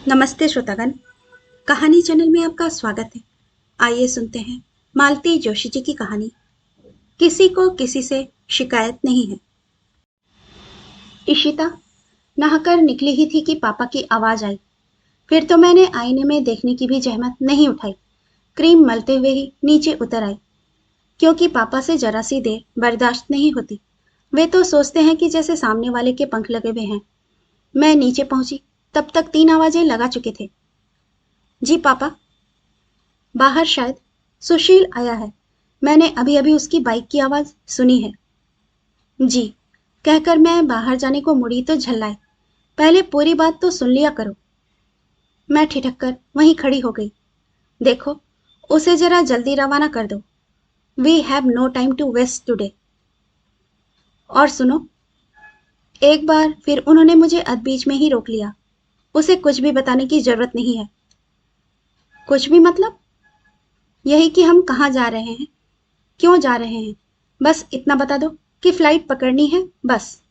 नमस्ते श्रोतागण। कहानी चैनल में आपका स्वागत है। आइए सुनते हैं मालती जोशी जी की कहानी। किसी को किसी से शिकायत नहीं है। इशिता नहाकर निकली ही थी कि पापा की आवाज आई। फिर तो मैंने आईने में देखने की भी जहमत नहीं उठाई। क्रीम मलते हुए ही नीचे उतर आई, क्योंकि पापा से जरा सी देर बर्दाश्त नहीं होती। वे तो सोचते हैं कि जैसे सामने वाले के पंख लगे हुए हैं। मैं नीचे पहुंची तब तक 3 आवाजें लगा चुके थे। जी पापा। बाहर शायद सुशील आया है। मैंने अभी अभी उसकी बाइक की आवाज सुनी है। जी कहकर मैं बाहर जाने को मुड़ी तो झल्लाए, पहले पूरी बात तो सुन लिया करो। मैं ठिठक कर वहीं खड़ी हो गई। देखो, उसे जरा जल्दी रवाना कर दो। We have no time to waste today. और सुनो, एक बार फिर उन्होंने मुझे अधबीच में ही रोक लिया। उसे कुछ भी बताने की जरूरत नहीं है। कुछ भी मतलब? यही कि हम कहाँ जा रहे हैं, क्यों जा रहे हैं, बस इतना बता दो कि फ्लाइट पकड़नी है, बस।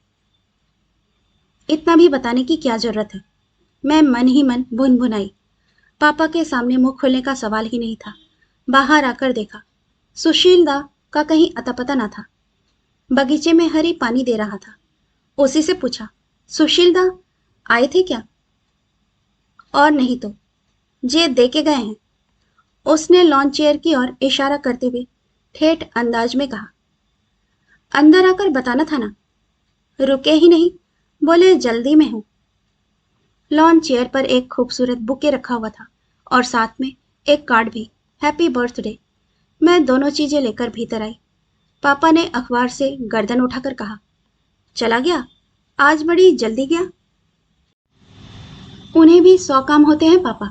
इतना भी बताने की क्या जरूरत है? मैं मन ही मन भुनभुनाई। पापा के सामने मुंह खोलने का सवाल ही नहीं था। बाहर आकर देखा, सुशील दा का कहीं अता पता न था। बगीचे में हरी पानी दे रहा था। उसी से पूछा, सुशील दा आए थे क्या? और नहीं तो, जे दे के गए हैं। उसने लॉन चेयर की ओर इशारा करते हुए ठेठ अंदाज में कहा। अंदर आकर बताना था ना। रुके ही नहीं, बोले जल्दी में हूं। लॉन चेयर पर एक खूबसूरत बुके रखा हुआ था और साथ में एक कार्ड भी, हैप्पी बर्थडे। मैं दोनों चीजें लेकर भीतर आई। पापा ने अखबार से गर्दन उठाकर कहा, चला गया? आज बड़ी जल्दी गया। उन्हें भी 100 काम होते हैं पापा,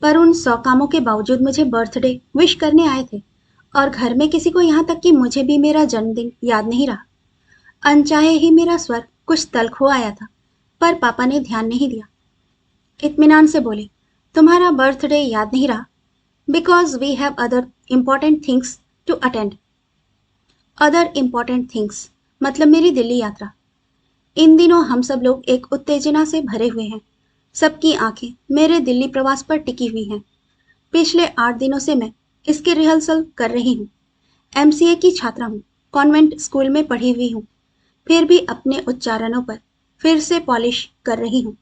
पर उन 100 कामों के बावजूद मुझे बर्थडे विश करने आए थे। और घर में किसी को यहाँ तक कि मुझे भी मेरा जन्मदिन याद नहीं रहा। अनचाहे ही मेरा स्वर कुछ तल्ख हो आया था, पर पापा ने ध्यान नहीं दिया। इत्मीनान से बोले, तुम्हारा बर्थडे याद नहीं रहा? Because we have other important things to attend. Other important things मतलब मेरी दिल्ली यात्रा। इन दिनों हम सब लोग एक उत्तेजना से भरे हुए हैं। सबकी आंखें मेरे दिल्ली प्रवास पर टिकी हुई हैं। पिछले 8 दिनों से मैं इसकी रिहर्सल कर रही हूँ। एमसीए की छात्रा हूँ, कॉन्वेंट स्कूल में पढ़ी हुई हूँ। फिर भी अपने उच्चारणों पर फिर से पॉलिश कर रही हूँ।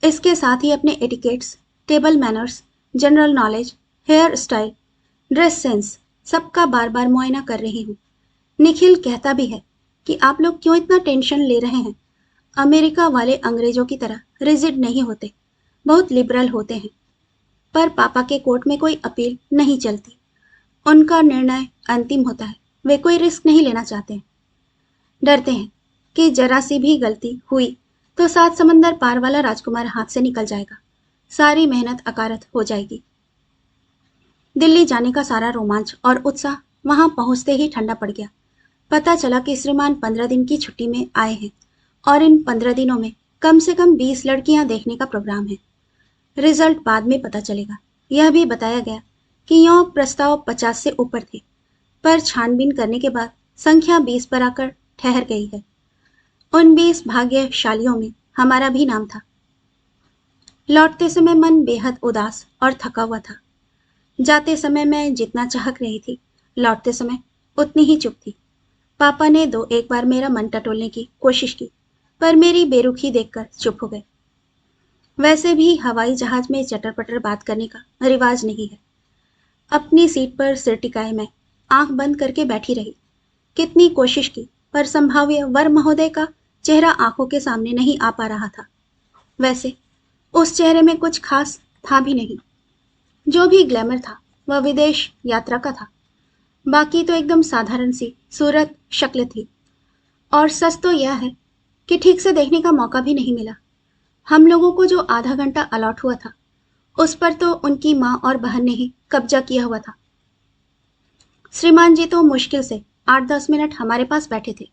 इसके साथ ही अपने etiquettes, table manners, general knowledge, hair style, dress sense सबका बार बार मुआयना कर रही हूँ। निखिल कहता भी है कि आप लोग क्यों इतना टेंशन ले रहे हैं। अमेरिका वाले अंग्रेजों की तरह रिजिड नहीं होते, बहुत लिबरल होते हैं। पर पापा के कोर्ट में कोई अपील नहीं चलती। उनका निर्णय अंतिम होता है। वे कोई रिस्क नहीं लेना चाहते हैं। डरते हैं कि जरा सी भी गलती हुई तो 7 समंदर पार वाला राजकुमार हाथ से निकल जाएगा। सारी मेहनत अकारत हो जाएगी। दिल्ली जाने का सारा रोमांच और उत्साह वहां पहुंचते ही ठंडा पड़ गया। पता चला कि श्रीमान 15 दिन की छुट्टी में आए हैं और इन 15 दिनों में कम से कम 20 लड़कियां देखने का प्रोग्राम है। रिजल्ट बाद में पता चलेगा। यह भी बताया गया कि यौं प्रस्ताव 50 से ऊपर थे, पर छानबीन करने के बाद संख्या 20 पर आकर ठहर गई है। उन 20 भाग्यशालियों में हमारा भी नाम था। लौटते समय मन बेहद उदास और थका हुआ था। जाते समय मैं जितना चाहक रही थी, लौटते समय उतनी ही चुप थी। पापा ने 2-1 बार मेरा मन टटोलने की कोशिश की, पर मेरी बेरुखी देखकर चुप हो गए। वैसे भी हवाई जहाज में चटर-पटर बात करने का रिवाज नहीं है। अपनी सीट पर सिर टिकाए मैं आंख बंद करके बैठी रही। कितनी कोशिश की, पर संभाव्य वर महोदय का चेहरा आंखों के सामने नहीं आ पा रहा था। वैसे उस चेहरे में कुछ खास था भी नहीं। जो भी ग्लैमर था वह विदेश यात्रा का था। बाकी तो एकदम साधारण सी सूरत शक्ल थी। और सच तो यह है कि ठीक से देखने का मौका भी नहीं मिला। हम लोगों को जो आधा घंटा अलॉट हुआ था, उस पर तो उनकी माँ और बहन ने ही कब्जा किया हुआ था। श्रीमान जी तो मुश्किल से 8-10 मिनट हमारे पास बैठे थे।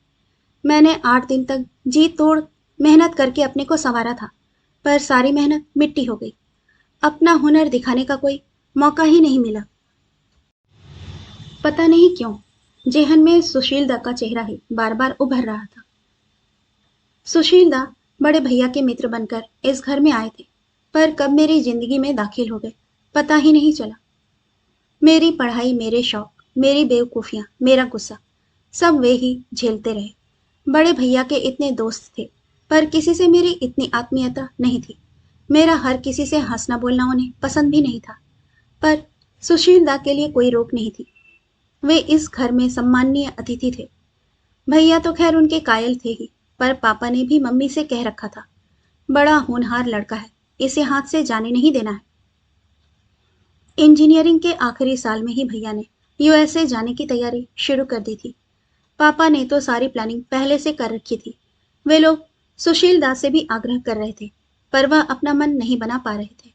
मैंने 8 दिन तक जी तोड़ मेहनत करके अपने को संवारा था, पर सारी मेहनत मिट्टी हो गई। अपना हुनर दिखाने का कोई मौका ही नहीं मिला। पता नहीं क्यों जेहन में सुशील दा का चेहरा ही बार बार उभर रहा था। सुशील दा बड़े भैया के मित्र बनकर इस घर में आए थे। पर कब मेरी जिंदगी में दाखिल हो गए पता ही नहीं चला। मेरी पढ़ाई, मेरे शौक, मेरी बेवकूफियां, मेरा गुस्सा, सब वे ही झेलते रहे। बड़े भैया के इतने दोस्त थे, पर किसी से मेरी इतनी आत्मीयता नहीं थी। मेरा हर किसी से हंसना बोलना उन्हें पसंद भी नहीं था। पर सुशील दा के लिए कोई रोक नहीं थी। वे इस घर में सम्माननीय अतिथि थे। भैया तो खैर उनके कायल थे ही, पर पापा ने भी मम्मी से कह रखा था, बड़ा होनहार लड़का है, इसे हाथ से जाने नहीं देना है। इंजीनियरिंग के आखिरी साल में ही भैया ने यूएसए जाने की तैयारी शुरू कर दी थी। पापा ने तो सारी प्लानिंग पहले से कर रखी थी। वे लोग सुशील दास से भी आग्रह कर रहे थे, पर वह अपना मन नहीं बना पा रहे थे।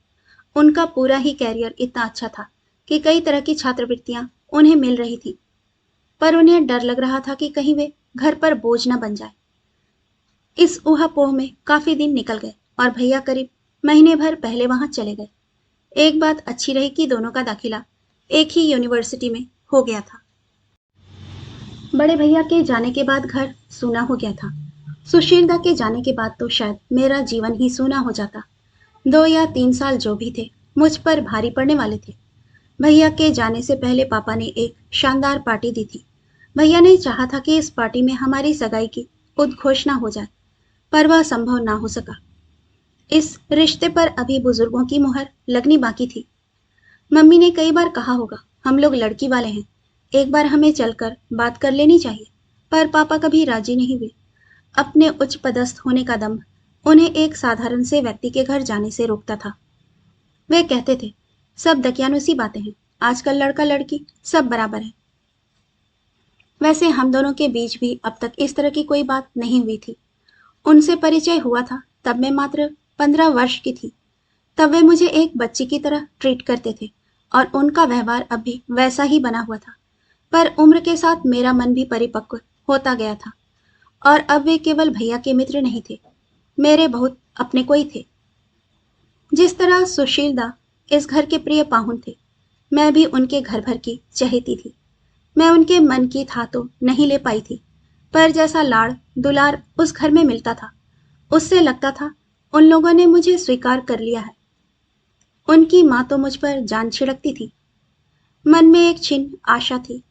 उनका पूरा ही कैरियर इतना अच्छा था कि कई तरह की छात्रवृत्तियां उन्हें मिल रही थी, पर उन्हें डर लग रहा था कि कहीं वे घर पर बोझ न बन जाए। इस ऊहापोह में काफी दिन निकल गए और भैया करीब महीने भर पहले वहां चले गए। एक बात अच्छी रही कि दोनों का दाखिला एक ही यूनिवर्सिटी में हो गया था। बड़े भैया के जाने के बाद घर सूना हो गया था। सुशील दा के जाने के बाद तो शायद मेरा जीवन ही सूना हो जाता। 2 या 3 साल जो भी थे, मुझ पर भारी पड़ने वाले थे। भैया के जाने से पहले पापा ने एक शानदार पार्टी दी थी। भैया ने चाहा था कि इस पार्टी में हमारी सगाई की उद्घोषणा हो जाए, पर वह संभव ना हो सका। इस रिश्ते पर अभी बुजुर्गों की मुहर लगनी बाकी थी। मम्मी ने कई बार कहा होगा, हम लोग लड़की वाले हैं, एक बार हमें चलकर बात कर लेनी चाहिए, पर पापा कभी राजी नहीं हुए। अपने उच्च पदस्थ होने का दम्भ उन्हें एक साधारण से व्यक्ति के घर जाने से रोकता था। वे कहते थे, सब दकियानुसी बातें हैं, आजकल लड़का लड़की सब बराबर है। वैसे हम दोनों के बीच भी अब तक इस तरह की कोई बात नहीं हुई थी। उनसे परिचय हुआ था तब मैं मात्र 15 वर्ष की थी। तब वे मुझे एक बच्ची की तरह ट्रीट करते थे और उनका व्यवहार अब भी वैसा ही बना हुआ था। पर उम्र के साथ मेरा मन भी परिपक्व होता गया था और अब वे केवल भैया के मित्र नहीं थे, मेरे बहुत अपने कोई थे। जिस तरह सुशील दा इस घर के प्रिय पाहुन थे, मैं भी उनके घर भर की चहेती थी। मैं उनके मन की था तो नहीं ले पाई थी, पर जैसा लाड़ दुलार उस घर में मिलता था, उससे लगता था उन लोगों ने मुझे स्वीकार कर लिया है। उनकी माँ तो मुझ पर जान छिड़कती थी। मन में एक छिन आशा थी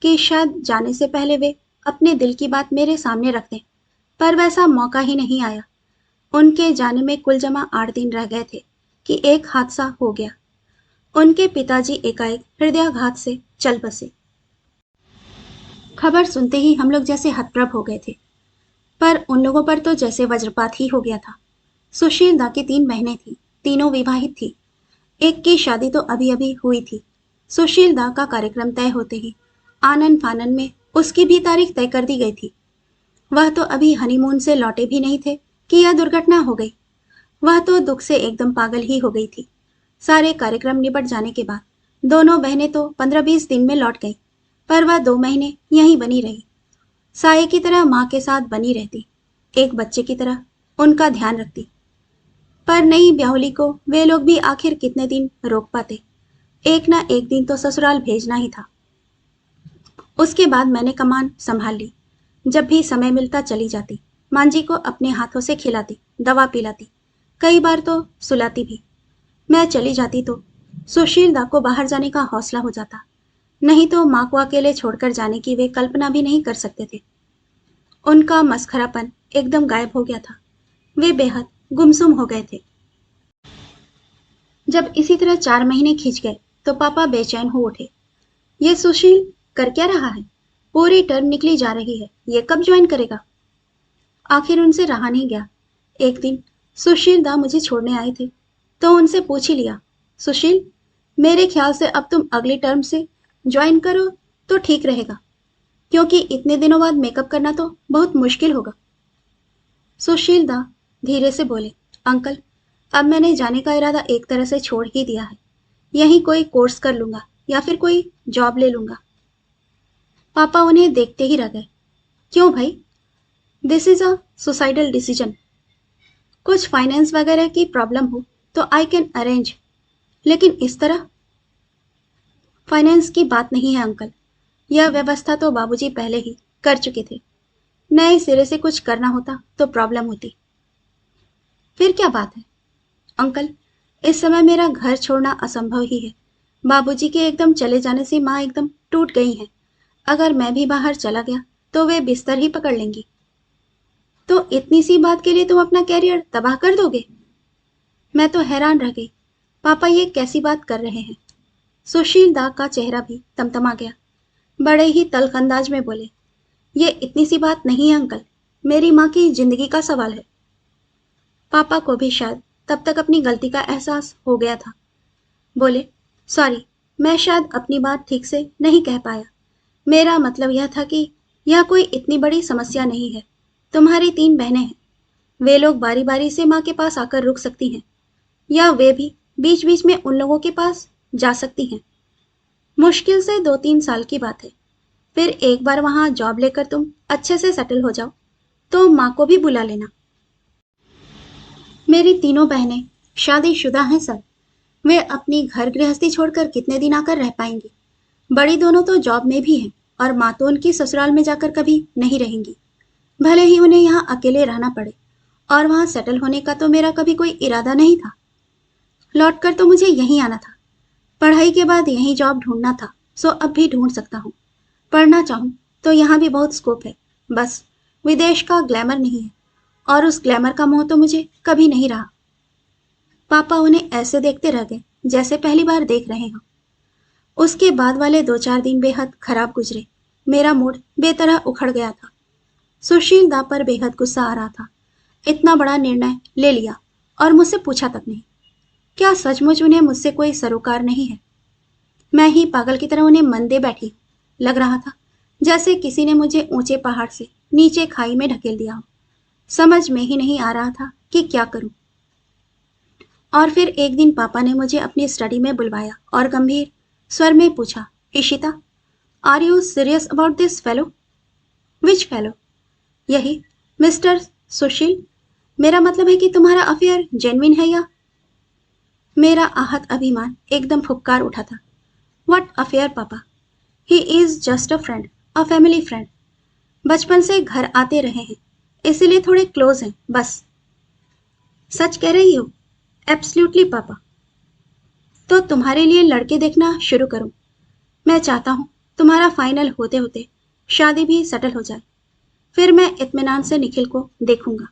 कि शायद जाने से पहले वे अपने दिल की बात मेरे सामने रख दें, पर वैसा मौका ही नहीं आया। उनके जाने में कुल जमा 8 दिन रह गए थे कि एक हादसा हो गया। उनके पिताजी एकाएक हृदयाघात से चल बसे। खबर सुनते ही हम लोग जैसे हतप्रभ हो गए थे, पर उन लोगों पर तो जैसे वज्रपात ही हो गया था। सुशील दा की 3 बहनें थीं, तीनों विवाहित थी। एक की शादी तो अभी अभी हुई थी। सुशील दा का कार्यक्रम तय होते ही आनन फानन में उसकी भी तारीख तय कर दी गई थी। वह तो अभी हनीमून से लौटे भी नहीं थे कि यह दुर्घटना हो गई। वह तो दुख से एकदम पागल ही हो गई थी। सारे कार्यक्रम निपट जाने के बाद दोनों बहनें तो 15-20 दिन में लौट गईं, पर वह 2 महीने यहीं बनी रही। साये की तरह माँ के साथ बनी रहती, एक बच्चे की तरह उनका ध्यान रखती। पर नई ब्याहुली को वे लोग भी आखिर कितने दिन रोक पाते। एक ना एक दिन तो ससुराल भेजना ही था। उसके बाद मैंने कमान संभाल ली। जब भी समय मिलता चली जाती, मांझी को अपने हाथों से खिलाती, दवा पिलाती, कई बार तो सुलाती भी। मैं चली जाती तो सुशील दा को बाहर जाने का हौसला हो जाता, नहीं तो माँ को अकेले छोड़कर जाने की वे कल्पना भी नहीं कर सकते थे। उनका मस्खरापन एकदम गायब हो गया था। वे बेहद गुमसुम हो गए थे। जब इसी तरह 4 महीने खींच गए तो पापा बेचैन हो उठे। ये सुशील कर क्या रहा है? पूरी टर्म निकली जा रही है, ये कब ज्वाइन करेगा? आखिर उनसे रहा नहीं गया। एक दिन सुशील दा मुझे छोड़ने आए थे, तो उनसे पूछ ही लिया, सुशील, मेरे ख्याल से अब तुम अगली टर्म से ज्वाइन करो तो ठीक रहेगा, क्योंकि इतने दिनों बाद मेकअप करना तो बहुत मुश्किल होगा। सुशील दा धीरे से बोले, अंकल, अब मैंने जाने का इरादा एक तरह से छोड़ ही दिया है। यहीं कोई कोर्स कर लूंगा या फिर कोई जॉब ले लूंगा। पापा उन्हें देखते ही रह गए। क्यों भाई? This is a suicidal decision. कुछ फाइनेंस वगैरह की प्रॉब्लम हो तो आई कैन अरेंज, लेकिन इस तरह? फाइनेंस की बात नहीं है अंकल, यह व्यवस्था तो बाबूजी पहले ही कर चुके थे। नए सिरे से कुछ करना होता तो प्रॉब्लम होती। फिर क्या बात है? अंकल, इस समय मेरा घर छोड़ना असंभव ही है। बाबूजी के एकदम चले जाने से माँ एकदम टूट गई हैं। अगर मैं भी बाहर चला गया तो वे बिस्तर ही पकड़ लेंगी। तो इतनी सी बात के लिए तुम अपना कैरियर तबाह कर दोगे? मैं तो हैरान रह गई। पापा ये कैसी बात कर रहे हैं? सुशील दा का चेहरा भी तमतमा गया। बड़े ही तल्ख अंदाज में बोले, ये इतनी सी बात नहीं है अंकल, मेरी माँ की जिंदगी का सवाल है। पापा को भी शायद तब तक अपनी गलती का एहसास हो गया था। बोले, सॉरी, मैं शायद अपनी बात ठीक से नहीं कह पाया। मेरा मतलब यह था कि यह कोई इतनी बड़ी समस्या नहीं है। तुम्हारी 3 बहनें हैं। वे लोग बारी बारी से माँ के पास आकर रुक सकती हैं, या वे भी बीच बीच में उन लोगों के पास जा सकती हैं। मुश्किल से 2-3 साल की बात है। फिर एक बार वहां जॉब लेकर तुम अच्छे से सेटल हो जाओ तो माँ को भी बुला लेना। मेरी तीनों बहनें शादीशुदा हैं सर। वे अपनी घर गृहस्थी छोड़कर कितने दिन आकर रह पाएंगी? बड़ी दोनों तो जॉब में भी हैं और माँ तो उनकी ससुराल में जाकर कभी नहीं रहेंगी। भले ही उन्हें यहाँ अकेले रहना पड़े, और वहाँ सेटल होने का तो मेरा कभी कोई इरादा नहीं था। लौटकर तो मुझे यहीं आना था। पढ़ाई के बाद यहीं जॉब ढूंढना था, सो अब भी ढूंढ सकता हूँ। पढ़ना चाहूँ तो यहाँ भी बहुत स्कोप है। बस विदेश का ग्लैमर नहीं है, और उस ग्लैमर का मोह तो मुझे कभी नहीं रहा। पापा उन्हें ऐसे देखते रह गए जैसे पहली बार देख रहे हों। उसके बाद वाले 2-4 दिन बेहद खराब गुजरे। मेरा मूड बेतरह उखड़ गया था। सुशील दा पर बेहद गुस्सा आ रहा था। इतना बड़ा निर्णय ले लिया और मुझसे पूछा तक नहीं। क्या सचमुच उन्हें मुझसे कोई सरोकार नहीं है? मैं ही पागल की तरह उन्हें मन दे बैठी। लग रहा था जैसे किसी ने मुझे ऊंचे पहाड़ से नीचे खाई में ढकेल दिया हो। समझ में ही नहीं आ रहा था कि क्या करूं। और फिर एक दिन पापा ने मुझे अपनी स्टडी में बुलवाया और गंभीर स्वर में पूछा, Ishita, are you serious about this fellow? Which fellow? यही, मिस्टर सुशील। मेरा मतलब है कि तुम्हारा अफेयर जेन्युइन है या? मेरा आहत अभिमान एकदम फुफकार उठा था। व्हाट अफेयर पापा? He is just a friend, a family friend. बचपन से घर आते रहे हैं, इसीलिए थोड़े क्लोज हैं, बस। सच कह रही हो? एब्सल्युटली पापा। तो तुम्हारे लिए लड़के देखना शुरू करूं। मैं चाहता हूं तुम्हारा फाइनल होते होते शादी भी सेटल हो जाए। फिर मैं इत्मीनान से निखिल को देखूंगा।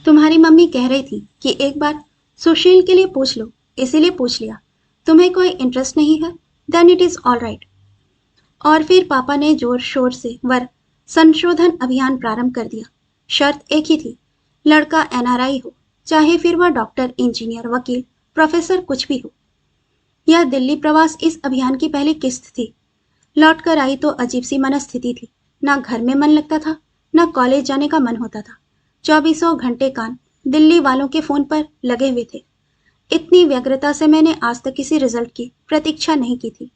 तुम्हारी मम्मी कह रही थी कि एक बार सुशील के लिए पूछ लो, इसीलिए पूछ लिया। तुम्हें कोई इंटरेस्ट नहीं है? Then it is all right. और फिर पापा ने जोर शोर से वर संशोधन अभियान प्रारंभ कर दिया। शर्त एक ही थी, लड़का एनआरआई हो, चाहे फिर वह डॉक्टर, इंजीनियर, वकील, प्रोफेसर कुछ भी हो। यह दिल्ली प्रवास इस अभियान की पहली किस्त थी। लौट कर आई तो अजीब सी मनस्थिति थी। ना घर में मन लगता था, ना कॉलेज जाने का मन होता था। 24 घंटे कान दिल्ली वालों के फोन पर लगे हुए थे। इतनी व्यग्रता से मैंने आज तक किसी रिजल्ट की प्रतीक्षा नहीं की थी।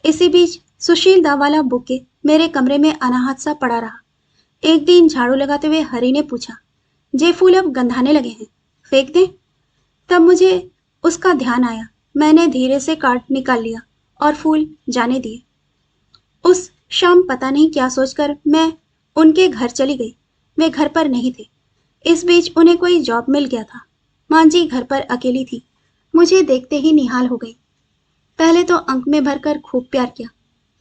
इसी बीच सुशील दा वाला बुके मेरे कमरे में अनाहत सा पड़ा रहा। एक दिन झाड़ू लगाते हुए हरी ने पूछा, जे फूल अब गंधाने लगे हैं, फेंक दें? तब मुझे उसका ध्यान आया। मैंने धीरे से कार्ड निकाल लिया और फूल जाने दिए। उस शाम पता नहीं क्या सोचकर मैं उनके घर चली गई। वे घर पर नहीं थे। इस बीच उन्हें कोई जॉब मिल गया था। मांझी घर पर अकेली थी। मुझे देखते ही निहाल हो गई। पहले तो अंक में भरकर खूब प्यार किया,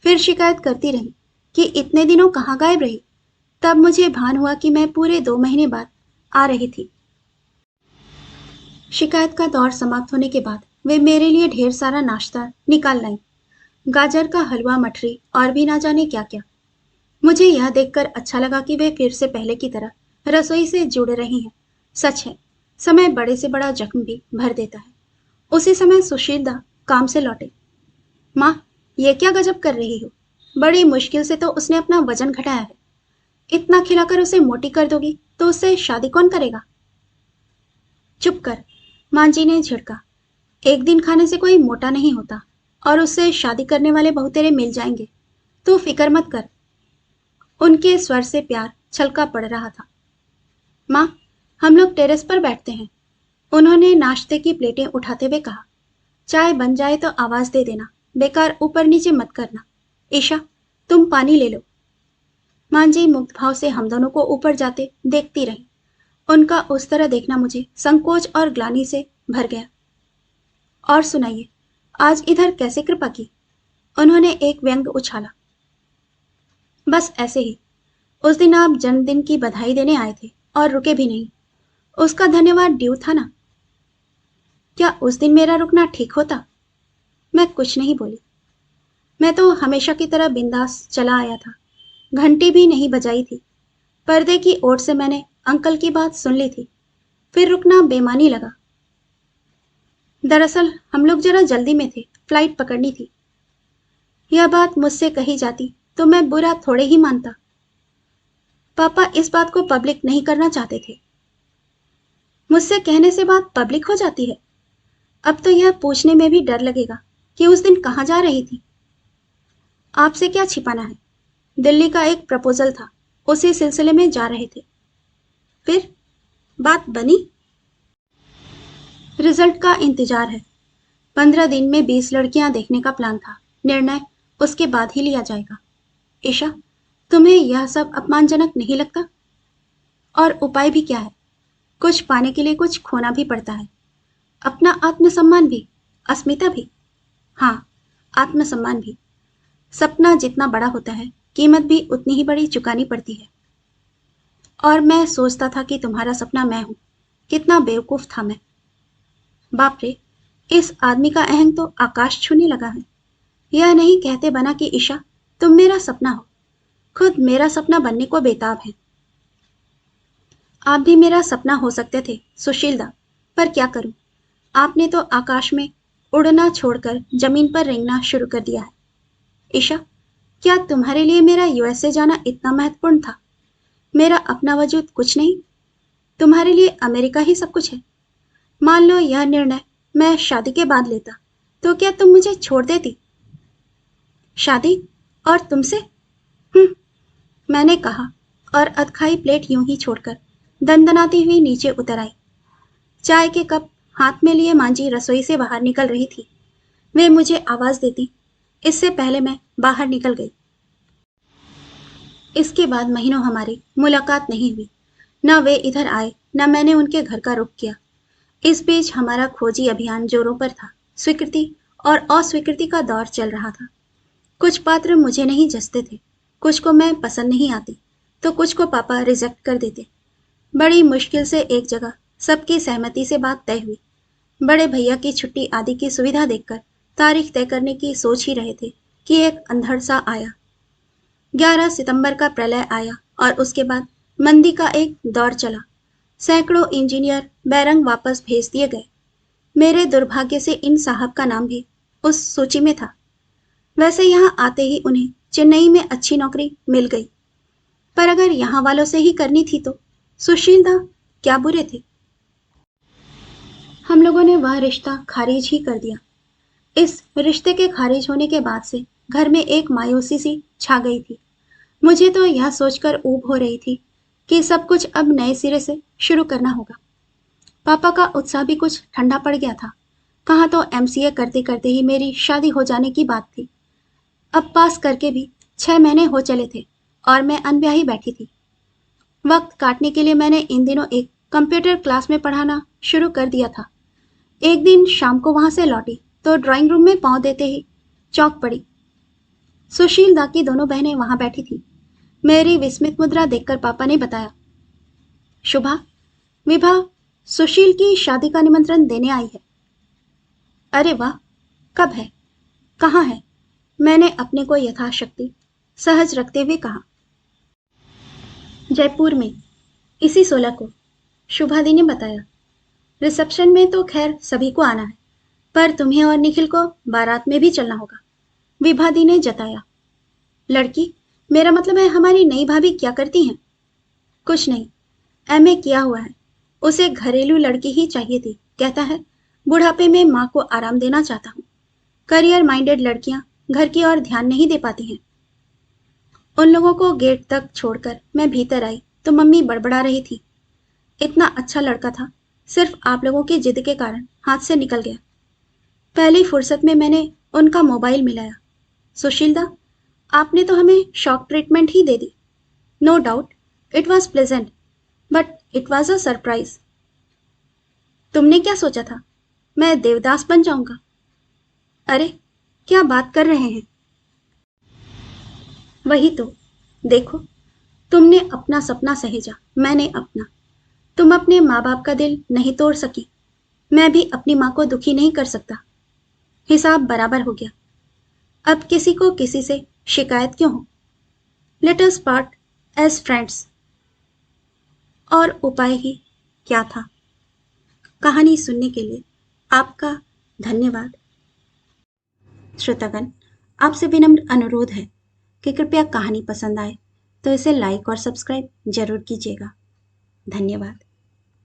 फिर शिकायत करती रही कि इतने दिनों कहाँ गायब रही। तब मुझे भान हुआ कि मैं पूरे 2 महीने बाद आ रही थी। शिकायत का दौर समाप्त होने के बाद वे मेरे लिए ढेर सारा नाश्ता निकाल लाई। गाजर का हलवा, मठरी और भी ना जाने क्या क्या। मुझे यह देखकर अच्छा लगा कि वे फिर से पहले की तरह रसोई से जुड़ रही हैं। सच है, समय बड़े से बड़ा जख्म भी भर देता है। उसी समय सुशील दा काम से लौटे। माँ, ये क्या गजब कर रही हो? बड़ी मुश्किल से तो उसने अपना वजन घटाया है। इतना खिलाकर उसे मोटी कर दोगी तो उससे शादी कौन करेगा? चुप कर, मां जी ने झिड़का। एक दिन खाने से कोई मोटा नहीं होता, और उससे शादी करने वाले बहुतेरे मिल जाएंगे। तू फिक्र मत कर। उनके स्वर से प्यार छलका पड़ रहा था। माँ, हम लोग टेरेस पर बैठते हैं, उन्होंने नाश्ते की प्लेटें उठाते हुए कहा। चाय बन जाए तो आवाज दे देना, बेकार ऊपर नीचे मत करना। ईशा, तुम पानी ले लो। मां जी मुग्ध भाव से हम दोनों को ऊपर जाते देखती रही। उनका उस तरह देखना मुझे संकोच और ग्लानि से भर गया। और सुनाइए, आज इधर कैसे कृपा की? उन्होंने एक व्यंग उछाला। बस ऐसे ही। उस दिन आप जन्मदिन की बधाई देने आए थे और रुके भी नहीं। उसका धन्यवाद ड्यू था ना। क्या उस दिन मेरा रुकना ठीक होता? मैं कुछ नहीं बोली। मैं तो हमेशा की तरह बिंदास चला आया था। घंटी भी नहीं बजाई थी। पर्दे की ओर से मैंने अंकल की बात सुन ली थी। फिर रुकना बेमानी लगा। दरअसल हम लोग जरा जल्दी में थे, फ्लाइट पकड़नी थी। यह बात मुझसे कही जाती तो मैं बुरा थोड़े ही मानता। पापा इस बात को पब्लिक नहीं करना चाहते थे। मुझसे कहने से बात पब्लिक हो जाती है। अब तो यह पूछने में भी डर लगेगा कि उस दिन कहाँ जा रही थी। आपसे क्या छिपाना है? दिल्ली का एक प्रपोजल था, उसी सिलसिले में जा रहे थे। फिर बात बनी? रिजल्ट का इंतजार है। 15 दिन में 20 लड़कियां देखने का प्लान था। निर्णय उसके बाद ही लिया जाएगा। ईशा, तुम्हें यह सब अपमानजनक नहीं लगता? और उपाय भी क्या है? कुछ पाने के लिए कुछ खोना भी पड़ता है। अपना आत्मसम्मान भी, अस्मिता भी। हाँ, आत्मसम्मान भी। सपना जितना बड़ा होता है, कीमत भी उतनी ही बड़ी चुकानी पड़ती है। और मैं सोचता था कि तुम्हारा सपना मैं हूं। कितना बेवकूफ था मैं। बाप रे, इस आदमी का अहंग तो आकाश छूने लगा है। यह नहीं कहते बना कि ईशा तुम मेरा सपना हो। खुद मेरा सपना बनने को बेताब है। आप भी मेरा सपना हो सकते थे सुशीलदा, पर क्या करूं? आपने तो आकाश में उड़ना छोड़कर जमीन पर रेंगना शुरू कर दिया है। ईशा, क्या तुम्हारे लिए मेरा यूएसए जाना इतना महत्वपूर्ण था? मेरा अपना वजूद कुछ नहीं? तुम्हारे लिए अमेरिका ही सब कुछ है। मान लो यह निर्णय मैं शादी के बाद लेता, तो क्या तुम मुझे छोड़ देती? शादी? और तुमसे? मैंने कहा और अधखाई प्लेट यूं ही छोड़कर दनदनाती हुई नीचे उतर आई। चाय के कप हाथ में लिए मांझी रसोई से बाहर निकल रही थी। वे मुझे आवाज देती, इससे पहले मैं बाहर निकल गई। इसके बाद महीनों हमारी मुलाकात नहीं हुई। न वे इधर आए, न मैंने उनके घर का रुख किया। इस बीच हमारा खोजी अभियान जोरों पर था। स्वीकृति और अस्वीकृति का दौर चल रहा था। कुछ पात्र मुझे नहीं जचते थे, कुछ को मैं पसंद नहीं आती, तो कुछ को पापा रिजेक्ट कर देते। बड़ी मुश्किल से एक जगह सबकी सहमति से बात तय हुई। बड़े भैया की छुट्टी आदि की सुविधा देखकर तारीख तय करने की सोच ही रहे थे कि एक अंधड़ सा आया। 11 सितंबर का प्रलय आया और उसके बाद मंदी का एक दौर चला। सैकड़ों इंजीनियर बैरंग वापस भेज दिए गए। मेरे दुर्भाग्य से इन साहब का नाम भी उस सूची में था। वैसे यहाँ आते ही उन्हें चेन्नई में अच्छी नौकरी मिल गई, पर अगर यहाँ वालों से ही करनी थी तो सुशीलदा क्या बुरे थे। हम लोगों ने वह रिश्ता खारिज ही कर दिया। इस रिश्ते के खारिज होने के बाद से घर में एक मायूसी सी छा गई थी। मुझे तो यह सोचकर ऊब हो रही थी कि सब कुछ अब नए सिरे से शुरू करना होगा। पापा का उत्साह भी कुछ ठंडा पड़ गया था। कहाँ तो एमसीए करते करते ही मेरी शादी हो जाने की बात थी। अब पास करके भी 6 महीने हो चले थे और मैं अनब्याही बैठी थी। वक्त काटने के लिए मैंने इन दिनों एक कंप्यूटर क्लास में पढ़ाना शुरू कर दिया था। एक दिन शाम को वहां से लौटी तो ड्राइंग रूम में पांव देते ही चौंक पड़ी। सुशील दा की दोनों बहनें वहां बैठी थी। मेरी विस्मित मुद्रा देखकर पापा ने बताया, शुभा, विभा सुशील की शादी का निमंत्रण देने आई है। अरे वाह, कब है, कहाँ है? मैंने अपने को यथाशक्ति सहज रखते हुए कहा। जयपुर में, इसी 16 को, शुभा दी ने बताया। रिसेप्शन में तो खैर सभी को आना है, पर तुम्हें और निखिल को बारात में भी चलना होगा, विभा दी ने जताया। लड़की, मेरा मतलब है हमारी नई भाभी क्या करती हैं? कुछ नहीं, एमए किया हुआ है। उसे घरेलू लड़की ही चाहिए थी। कहता है बुढ़ापे में माँ को आराम देना चाहता हूँ। करियर माइंडेड लड़कियां घर की ओर ध्यान नहीं दे पाती हैं। उन लोगों को गेट तक छोड़कर मैं भीतर आई तो मम्मी बड़बड़ा रही थी, इतना अच्छा लड़का था, सिर्फ आप लोगों की जिद के कारण हाथ से निकल गया। पहली फुर्सत में मैंने उनका मोबाइल मिलाया। सुशीलदा, आपने तो हमें शॉक ट्रीटमेंट ही दे दी। No doubt it was pleasant, but it was a surprise. तुमने क्या सोचा था? मैं देवदास बन जाऊंगा? अरे, क्या बात कर रहे हैं? वही तो। देखो, तुमने अपना सपना सहेजा, मैंने अपना। तुम अपने माँ बाप का दिल नहीं तोड़ सकी, मैं भी अपनी माँ को दुखी नहीं कर सकता। हिसाब बराबर हो गया। अब किसी को किसी से शिकायत क्यों हो? Let us part as friends. और उपाय ही क्या था? कहानी सुनने के लिए आपका धन्यवाद। श्रोतागण, आपसे विनम्र अनुरोध है कि कृपया कहानी पसंद आए तो इसे लाइक और सब्सक्राइब जरूर कीजिएगा। धन्यवाद।